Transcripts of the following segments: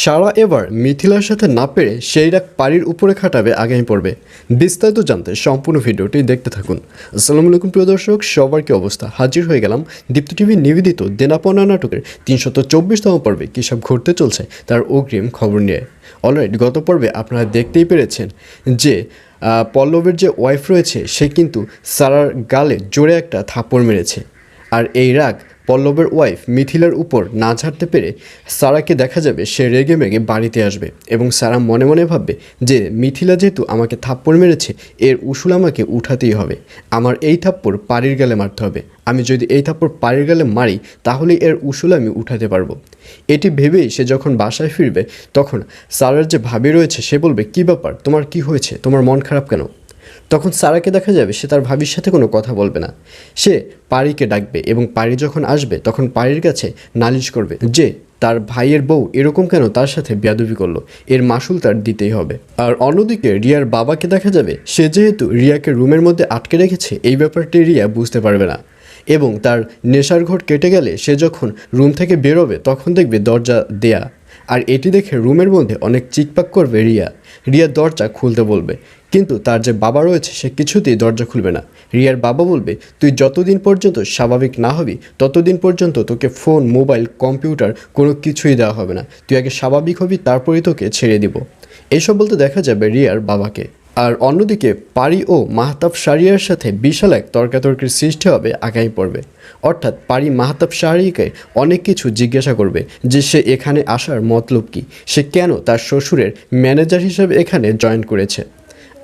সারা এবার মিথিলার সাথে না পেরে সেই রাগ পারির উপরে খাটাবে আগামী পর্বে। বিস্তারিত জানতে সম্পূর্ণ ভিডিওটি দেখতে থাকুন। আসসালামু আলাইকুম প্রিয় দর্শক, সবার কি অবস্থা? হাজির হয়ে গেলাম দীপ্ত টিভি নিবেদিত দেনাপনা নাটকের ৩২৪তম পর্বে কী সব ঘটতে চলছে তার অগ্রিম খবর নিয়ে। অলরাইট, গত পর্বে আপনারা দেখতেই পেরেছেন যে পল্লবের যে ওয়াইফ রয়েছে সে কিন্তু সারার গালে জোরে একটা থাপ্পড় মেরেছে। আর এই রাগ পল্লবের ওয়াইফ মিথিলার উপর না ঝাড়তে পেরে সারাকে দেখা যাবে সে রেগে মেগে বাড়িতে আসবে এবং সারা মনে মনে ভাববে যে মিথিলা যেহেতু আমাকে থাপ্পড় মেরেছে এর উসুল আমাকে উঠাতেই হবে। আমার এই থাপ্পড় পারির গালে মারতে হবে। আমি যদি এই থাপ্পড় পারির গালে মারি তাহলে এর উসুল আমি উঠাতে পারবো। এটি ভেবেই সে যখন বাসায় ফিরবে তখন সারার যে ভাবি রয়েছে সে বলবে, কী ব্যাপার, তোমার কি হয়েছে, তোমার মন খারাপ কেন? তখন সারাকে দেখা যাবে সে তার ভাবির সাথে কোনো কথা বলবে না, সে পারিকে ডাকবে এবং পারি যখন আসবে তখন পারির কাছে নালিশ করবে যে তার ভাইয়ের বউ এরকম কেন তার সাথে বেয়াদবি করলো, এর মাসুল তার দিতেই হবে। আর অন্যদিকে রিয়ার বাবাকে দেখা যাবে সে যেহেতু রিয়াকে রুমের মধ্যে আটকে রেখেছে এই ব্যাপারটি রিয়া বুঝতে পারবে না এবং তার নেশার ঘোট কেটে গেলে সে যখন রুম থেকে বেরোবে তখন দেখবে দরজা দেয়া। আর এটি দেখে রুমের মধ্যে অনেক চিকপাক করবে রিয়া দরজা খুলতে বলবে, কিন্তু তার যে বাবা রয়েছে সে কিছুতেই দরজা খুলবে না। রিয়ার বাবা বলবে, তুই যতদিন পর্যন্ত স্বাভাবিক না হবি ততদিন পর্যন্ত তোকে ফোন, মোবাইল, কম্পিউটার কোনো কিছুই দেওয়া হবে না। তুই আগে স্বাভাবিক হবি, তারপরেই তোকে ছেড়ে দিব। এইসব বলতে দেখা যাবে রিয়ার বাবাকে। আর অন্যদিকে পারি ও মাহতাব শাহরিয়ার সাথে বিশাল এক তর্কাতর্কির সৃষ্টি হবে আগামী পর্বে। অর্থাৎ পারি মাহতাব শাহরিয়াকে অনেক কিছু জিজ্ঞাসা করবে যে সে এখানে আসার মতলব কী, সে কেন তার শ্বশুরের ম্যানেজার হিসেবে এখানে জয়েন করেছে।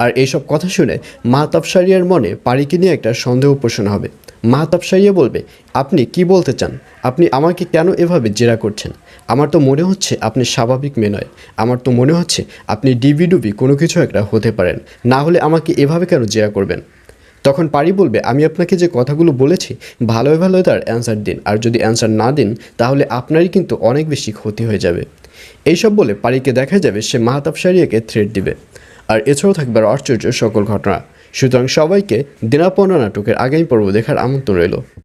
আর এইসব কথা শুনে মাহতাব শাহরিয়ার মনে পারিকে নিয়ে একটা সন্দেহ পোষণ হবে। মাহতাব শাহরিয়া বলবে, আপনি কি বলতে চান? আপনি আমাকে কেন এভাবে জেরা করছেন? আমার তো মনে হচ্ছে আপনি স্বাভাবিক মেয়ে নয়। আমার তো মনে হচ্ছে আপনি ডিবিডুবি কোনো কিছু একটা হতে পারেন, না হলে আমাকে এভাবে কেন জেরা করবেন? তখন পারি বলবে, আমি আপনাকে যে কথাগুলো বলেছি ভালোই ভালো তার অ্যান্সার দিন, আর যদি অ্যান্সার না দিন তাহলে আপনারই কিন্তু অনেক বেশি ক্ষতি হয়ে যাবে। এইসব বলে পারিকে দেখা যাবে সে মাহতাব শাহরিয়াকে থ্রেট দিবে। আর এছাড়াও থাকবে আশ্চর্য সকল ঘটনা। সুতরাং সবাইকে দেনাপনা নাটকের আগামী পর্ব দেখার আমন্ত্রণ রইল।